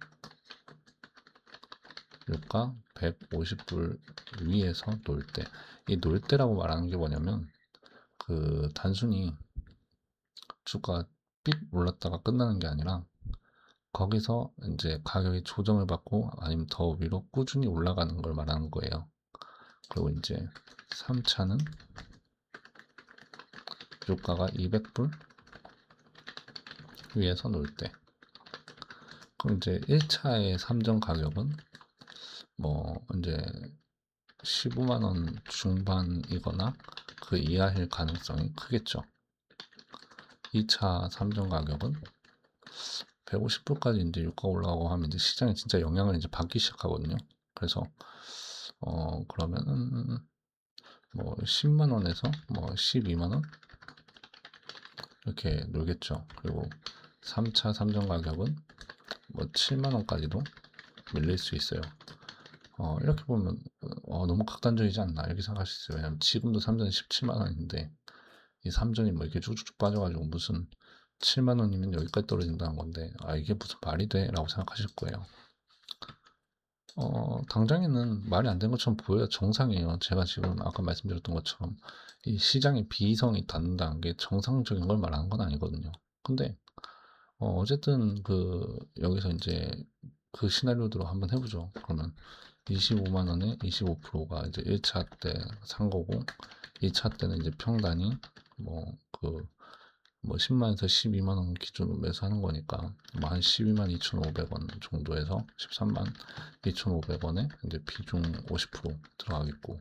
유가 150불 위에서 놓을 때. 이 놓을 때라고 말하는 게 뭐냐면 그 단순히 주가 삑 올랐다가 끝나는 게 아니라 거기서 이제 가격이 조정을 받고 아니면 더 위로 꾸준히 올라가는 걸 말하는 거예요. 그리고 이제 3차는 유가가 200불 위에서 놓을 때. 그럼 이제 1차의 삼정 가격은 뭐 이제 15만 원 중반이거나 그 이하일 가능성이 크겠죠. 2차 3전 가격은 150불까지 이제 유가 올라가고 하면 이제 시장에 진짜 영향을 이제 받기 시작하거든요. 그래서 그러면은 뭐 10만 원에서 뭐 12만 원 이렇게 놀겠죠. 그리고 3차 3전 가격은 뭐 7만 원까지도 밀릴 수 있어요. 이렇게 보면 너무 극단적이지 않나 이렇게 생각할 수 있어요. 왜냐면 지금도 3전이 17만 원인데 이 3전이 뭐 이렇게 쭉쭉 빠져가지고 무슨 7만 원이면 여기까지 떨어진다는 건데 이게 무슨 말이 돼? 라고 생각하실 거예요. 당장에는 말이 안 되는 것처럼 보여요. 정상이에요. 제가 지금 아까 말씀드렸던 것처럼 이 시장의 비이성이 닿는다는 게 정상적인 걸 말하는 건 아니거든요. 근데 어쨌든 여기서 이제 그 시나리오대로 한번 해보죠. 그러면 25만 원에 25%가 이제 1차 때 산 거고 2차 때는 이제 평단이 뭐 10만에서 12만 원 기준으로 매수하는 거니까 뭐 한 12만 2,500원 정도에서 13만 2,500원에 이제 비중 50% 들어가겠고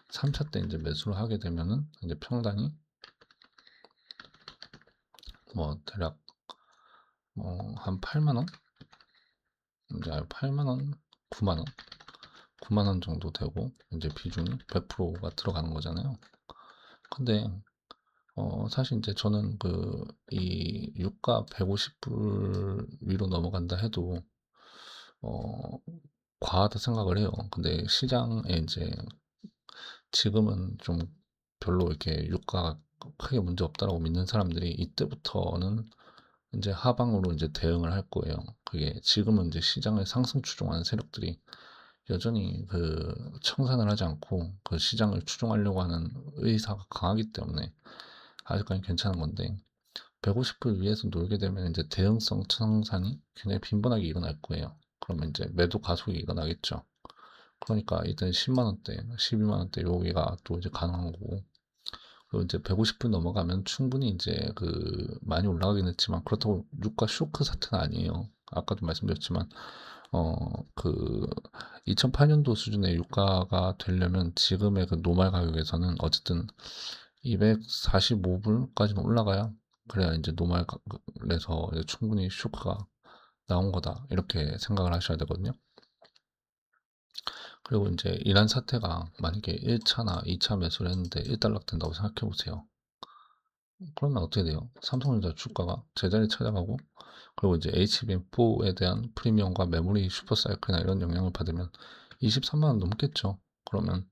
3차 때 이제 매수를 하게 되면은 이제 평단이 뭐 대략 뭐 한 8만 원 이제 8만 원 9만 원 9만 원 정도 되고 이제 비중이 100%가 들어가는 거잖아요. 근데 사실 이제 저는 이 유가 150불 위로 넘어간다 해도 어, 과하다 생각을 해요. 근데 시장에 이제 지금은 좀 별로 이렇게 유가가 크게 문제 없다라고 믿는 사람들이 이때부터는 이제 하방으로 이제 대응을 할 거예요. 그게 지금은 이제 시장을 상승 추종하는 세력들이 여전히 청산을 하지 않고 그 시장을 추종하려고 하는 의사가 강하기 때문에 아직까지 괜찮은 건데 150불 위에서 놀게 되면 이제 대응성 청산이 굉장히 빈번하게 일어날 거예요. 그러면 이제 매도 가속이 일어나겠죠. 그러니까 일단 10만 원대, 12만 원대 여기가 또 이제 가능한 거고. 그리고 이제 150불 넘어가면 충분히 이제 많이 올라가긴 했지만 그렇다고 유가 쇼크 사태는 아니에요. 아까도 말씀드렸지만 어, 그 2008년도 수준의 유가가 되려면 지금의 그 노말 가격에서는 어쨌든 245불까지는 올라가야 그래야 이제 노말에서 이제 충분히 쇼크가 나온 거다 이렇게 생각을 하셔야 되거든요. 그리고 이제 이란 사태가 만약에 1차나 2차 매수를 했는데 1달러 된다고 생각해 보세요. 그러면 어떻게 돼요? 삼성전자 주가가 제자리 찾아가고 그리고 이제 HBM4에 대한 프리미엄과 메모리 슈퍼사이클이나 이런 영향을 받으면 23만 원 넘겠죠. 그러면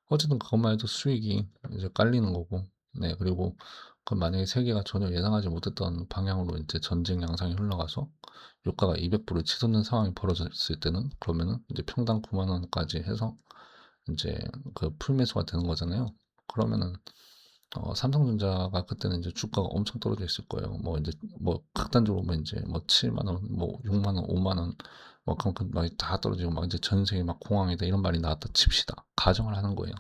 어쨌든 그것만 해도 수익이 이제 깔리는 거고, 네, 그리고 만약에 세계가 전혀 예상하지 못했던 방향으로 이제 전쟁 양상이 흘러가서 유가가 200불을 치솟는 상황이 벌어졌을 때는 그러면은 이제 평당 9만 원까지 해서 이제 풀매수가 되는 거잖아요. 그러면은 삼성전자가 그때는 이제 주가가 엄청 떨어져 있을 거예요. 뭐 이제 뭐 극단적으로 뭐 이제 뭐 7만 원, 뭐 6만 원, 5만 원, 뭐 그만큼 막다 떨어지고 막 이제 전 세계 막 공황이다 이런 말이 나왔다 칩시다. 가정을 하는 거예요.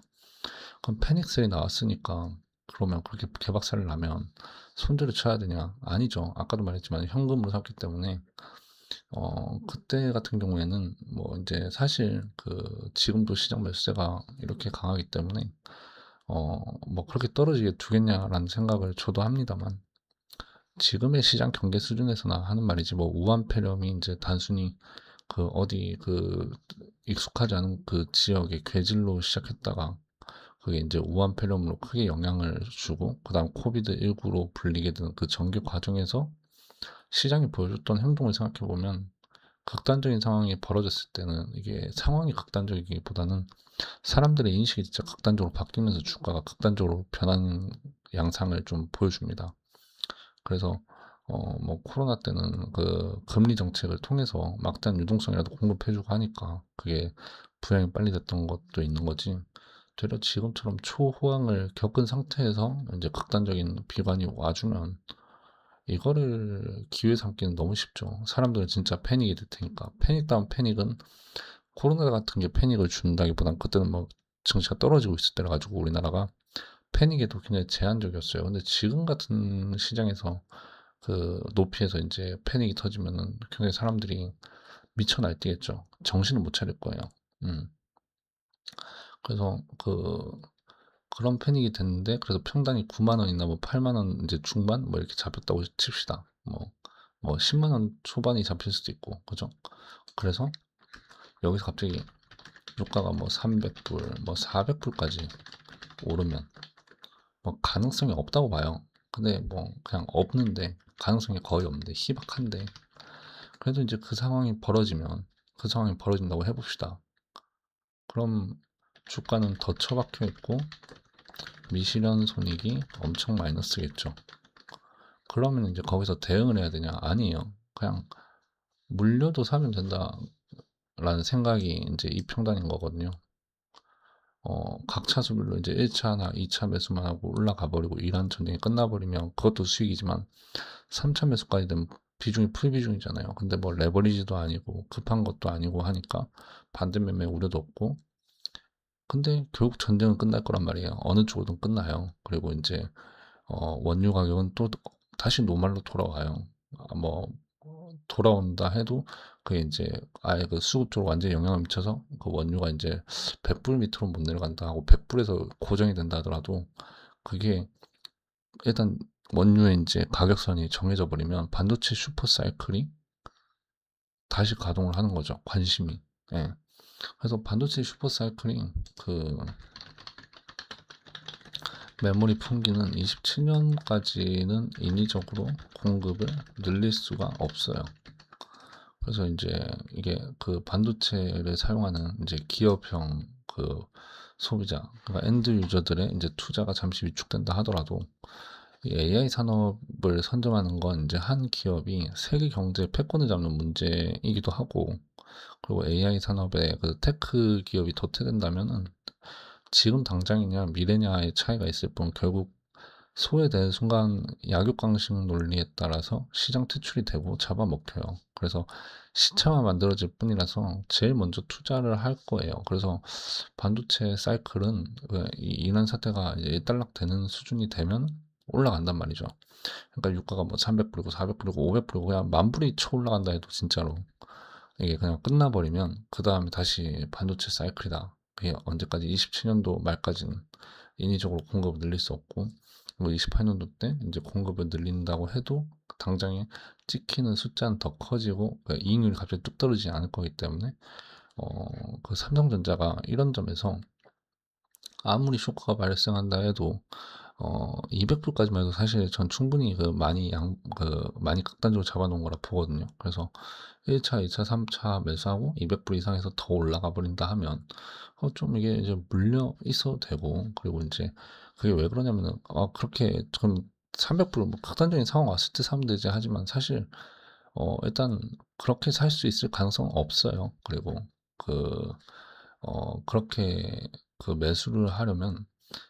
그럼 패닉셀이 나왔으니까 그러면 그렇게 개박살을 나면 손절을 쳐야 되냐? 아니죠. 아까도 말했지만 현금으로 샀기 때문에 그때 같은 경우에는 뭐 이제 사실 지금도 시장 매수세가 이렇게 강하기 때문에 뭐 그렇게 떨어지게 두겠냐라는 생각을 저도 합니다만 지금의 시장 경계 수준에서나 하는 말이지 뭐 우한폐렴이 이제 단순히 어디 익숙하지 않은 그 지역의 괴질로 시작했다가 그게 이제 우한폐렴으로 크게 영향을 주고 그다음 코비드19로 불리게 된 그 전개 과정에서 시장이 보여줬던 행동을 생각해 보면 극단적인 상황이 벌어졌을 때는 이게 상황이 극단적이기보다는 사람들의 인식이 진짜 극단적으로 바뀌면서 주가가 극단적으로 변하는 양상을 좀 보여줍니다. 그래서 뭐 코로나 때는 금리 정책을 통해서 막대한 유동성이라도 공급해주고 하니까 그게 부양이 빨리 됐던 것도 있는 거지. 되려 지금처럼 초호황을 겪은 상태에서 이제 극단적인 비관이 와주면 이거를 기회 삼기는 너무 쉽죠. 사람들은 진짜 패닉이 될 테니까. 패닉 다운 패닉은 코로나 같은 게 패닉을 준다기보단 그때는 뭐 증시가 떨어지고 있을 때라 가지고 우리나라가 패닉에도 굉장히 제한적이었어요. 근데 지금 같은 시장에서 높이에서 이제 패닉이 터지면은 굉장히 사람들이 미쳐 날뛰겠죠. 정신을 못 차릴 거예요. 음. 그래서 그런 패닉이 됐는데 그래도 평단이 9만 원이나 뭐 8만 원 이제 중반 뭐 이렇게 잡혔다고 칩시다. 뭐 10만 원 초반이 잡힐 수도 있고 그죠? 그래서 여기서 갑자기 유가가 뭐 300불, 뭐 400불까지 오르면 뭐 가능성이 없다고 봐요. 근데 뭐 그냥 없는데 가능성이 거의 없는데 희박한데 그래도 이제 그 상황이 벌어진다고 해봅시다. 그럼 주가는 더 처박혀 있고 미실현 손익이 엄청 마이너스겠죠. 그러면 이제 거기서 대응을 해야 되냐? 아니에요. 그냥 물려도 사면 된다라는 생각이 이제 이평단인 거거든요. 각 차수별로 이제 1차나 2차 매수만 하고 올라가 버리고 이란 전쟁이 끝나버리면 그것도 수익이지만 3차 매수까지 되면 비중이 풀비중이잖아요. 근데 뭐 레버리지도 아니고 급한 것도 아니고 하니까 반대 매매 우려도 없고 근데 결국 전쟁은 끝날 거란 말이에요. 어느 쪽으로든 끝나요. 그리고 이제 원유 가격은 또 다시 노말로 돌아와요. 뭐 돌아온다 해도 그게 이제 아예 그 수급 쪽으로 완전히 영향을 미쳐서 그 원유가 이제 100불 밑으로 못 내려간다 하고 100불에서 고정이 된다 하더라도 그게 일단 원유의 이제 가격선이 정해져 버리면 반도체 슈퍼 사이클이 다시 가동을 하는 거죠. 관심이. 예. 그래서 반도체 슈퍼 사이클이 그 메모리 품기는 27년까지는 인위적으로 공급을 늘릴 수가 없어요. 그래서 이제 이게 그 반도체를 사용하는 이제 기업형 그 소비자, 그러니까 엔드 유저들의 이제 투자가 잠시 위축된다 하더라도 이 AI 산업을 선점하는 건 이제 한 기업이 세계 경제 패권을 잡는 문제이기도 하고, 그리고 AI 산업에 그 테크 기업이 도태된다면은 지금 당장이냐 미래냐의 차이가 있을 뿐 결국 소외되는 순간 약육강식 논리에 따라서 시장 퇴출이 되고 잡아먹혀요. 그래서 시차만 만들어질 뿐이라서 제일 먼저 투자를 할 거예요. 그래서 반도체 사이클은 이 이란 사태가 이제 일단락되는 수준이 되면 올라간단 말이죠. 그러니까 유가가 뭐 300불이고 400불이고 500불이고 그냥 만 불이 쳐 올라간다 해도 진짜로 이게 그냥 끝나버리면 그 다음에 다시 반도체 사이클이다. 그게 언제까지 27년도 말까지는 인위적으로 공급을 늘릴 수 없고 뭐 28년도 때 이제 공급을 늘린다고 해도 당장에 찍히는 숫자는 더 커지고 그러니까 이익률이 갑자기 뚝 떨어지지 않을 거기 때문에 그 삼성전자가 이런 점에서 아무리 쇼크가 발생한다 해도 200불까지만 해도 사실 전 충분히 많이 극단적으로 잡아놓은 거라 보거든요. 그래서 1차, 2차, 3차 매수하고 200불 이상에서 더 올라가 버린다 하면 좀 이게 이제 물려 있어도 되고 그리고 이제 그게 왜 그러냐면은 그렇게 좀 300불 뭐 극단적인 상황 왔을 때 사면 되지 하지만 사실 일단 그렇게 살 수 있을 가능성은 없어요. 그리고 그 그렇게 그 매수를 하려면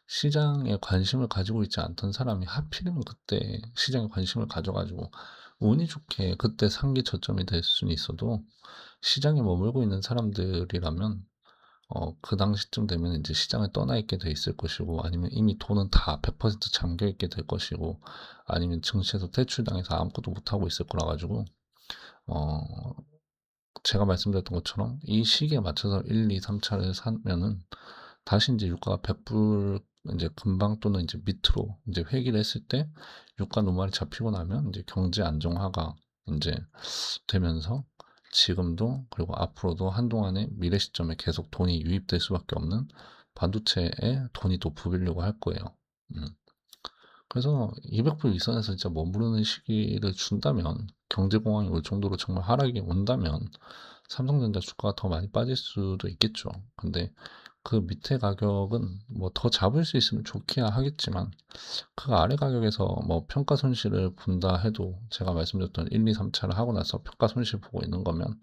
시장에 관심을 가지고 있지 않던 사람이 하필이면 그때 시장에 관심을 가져가지고 운이 좋게 그때 상기 저점이 될 수는 있어도 시장에 머물고 있는 사람들이라면 그 당시쯤 되면 이제 시장에 떠나 있게 돼 있을 것이고 아니면 이미 돈은 다 100% 잠겨 있게 될 것이고 아니면 증시에서 퇴출당해서 아무것도 못하고 있을 거라 가지고 어 제가 말씀드렸던 것처럼 이 시기에 맞춰서 1, 2, 3차를 사면은 다시 이제 유가가 100불 이제 금방 또는 이제 밑으로 이제 회귀를 했을 때 유가 노말이 잡히고 나면 이제 경제 안정화가 이제 되면서 지금도 그리고 앞으로도 한동안의 미래 시점에 계속 돈이 유입될 수밖에 없는 반도체에 돈이 또 부비려고 할 거예요. 음. 그래서 200불 윗선에서 진짜 머무르는 시기를 준다면 경제 공황이 올 정도로 정말 하락이 온다면 삼성전자 주가가 더 많이 빠질 수도 있겠죠. 근데 그 밑에 가격은 뭐 더 잡을 수 있으면 좋기야 하겠지만 그 아래 가격에서 뭐 평가 손실을 본다 해도 제가 말씀드렸던 1, 2, 3차를 하고 나서 평가 손실 보고 있는 거면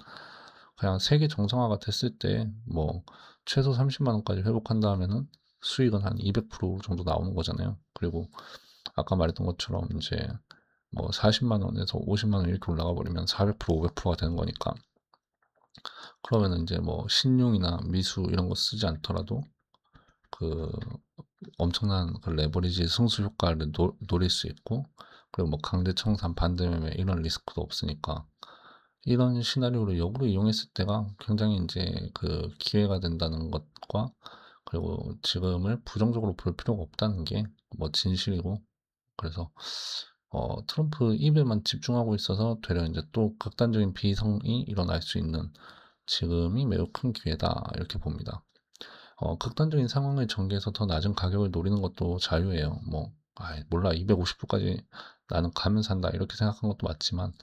그냥 세계 정상화가 됐을 때 뭐 최소 30만 원까지 회복한다 하면은 수익은 한 200% 정도 나오는 거잖아요. 그리고 아까 말했던 것처럼 이제 뭐 40만 원에서 50만 원 이렇게 올라가 버리면 400%, 500%가 되는 거니까 그러면은 이제 뭐 신용이나 미수 이런 거 쓰지 않더라도 그 엄청난 그 레버리지 승수 효과를 노릴 수 있고 그리고 뭐 강제 청산 반대 매매 이런 리스크도 없으니까 이런 시나리오를 역으로 이용했을 때가 굉장히 이제 그 기회가 된다는 것과 그리고 지금을 부정적으로 볼 필요가 없다는 게 뭐 진실이고, 그래서 트럼프 입에만 집중하고 있어서 되려 이제 또 극단적인 비성이 일어날 수 있는 지금이 매우 큰 기회다 이렇게 봅니다. 극단적인 상황을 전개해서 더 낮은 가격을 노리는 것도 자유예요. 뭐, 아이, 몰라, 250불까지 나는 가면 산다 이렇게 생각한 것도 맞지만,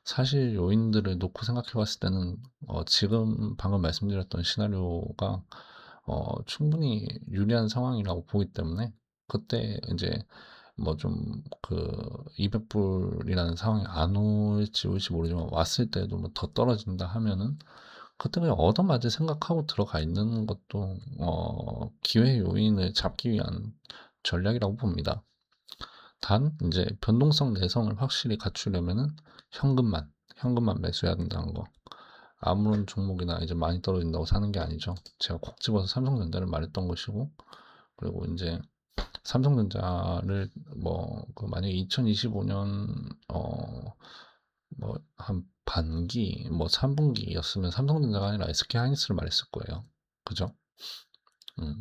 사실 요인들을 놓고 생각해 봤을 때는 지금 방금 말씀드렸던 시나리오가 충분히 유리한 상황이라고 보기 때문에, 그때 이제 뭐 좀 그 200불이라는 상황이 안 올지 모르지만 왔을 때도 뭐 더 떨어진다 하면은 그때 그냥 얻어맞을 생각하고 들어가 있는 것도 기회 요인을 잡기 위한 전략이라고 봅니다. 단 이제 변동성 내성을 확실히 갖추려면은 현금만 매수해야 된다는 거. 아무런 종목이나 이제 많이 떨어진다고 사는 게 아니죠. 제가 콕 집어서 삼성전자를 말했던 것이고, 그리고 이제 삼성전자를 뭐 그 만약에 2025년 뭐 한 반기 뭐 3분기였으면 삼성전자가 아니라 SK하이닉스를 말했을 거예요. 그죠?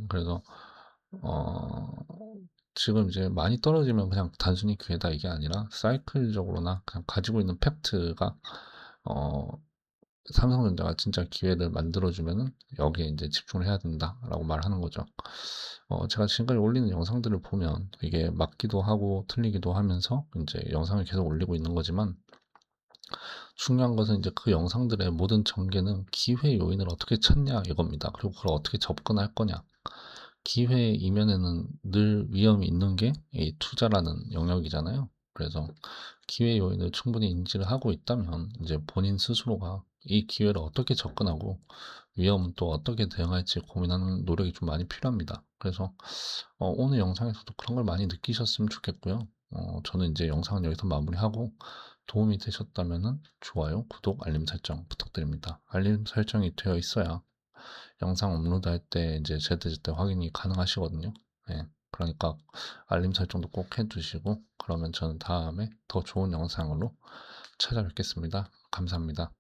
그래서 어 지금 이제 많이 떨어지면 그냥 단순히 기회다 이게 아니라 사이클적으로나 그냥 가지고 있는 팩트가 어 삼성전자가 진짜 기회를 만들어주면은 여기에 이제 집중을 해야 된다라고 말하는 거죠. 제가 지금까지 올리는 영상들을 보면 이게 맞기도 하고 틀리기도 하면서 이제 영상을 계속 올리고 있는 거지만, 중요한 것은 이제 그 영상들의 모든 전개는 기회 요인을 어떻게 찾냐 이겁니다. 그리고 그걸 어떻게 접근할 거냐. 기회 이면에는 늘 위험이 있는 게 이 투자라는 영역이잖아요. 그래서 기회 요인을 충분히 인지를 하고 있다면 이제 본인 스스로가 이 기회를 어떻게 접근하고 위험은 또 어떻게 대응할지 고민하는 노력이 좀 많이 필요합니다. 그래서 오늘 영상에서도 그런 걸 많이 느끼셨으면 좋겠고요. 저는 이제 영상은 여기서 마무리하고, 도움이 되셨다면은 좋아요, 구독, 알림 설정 부탁드립니다. 알림 설정이 되어 있어야 영상 업로드할 때 이제 제때제때 확인이 가능하시거든요. 예. 그러니까 알림 설정도 꼭 해두시고, 그러면 저는 다음에 더 좋은 영상으로 찾아뵙겠습니다. 감사합니다.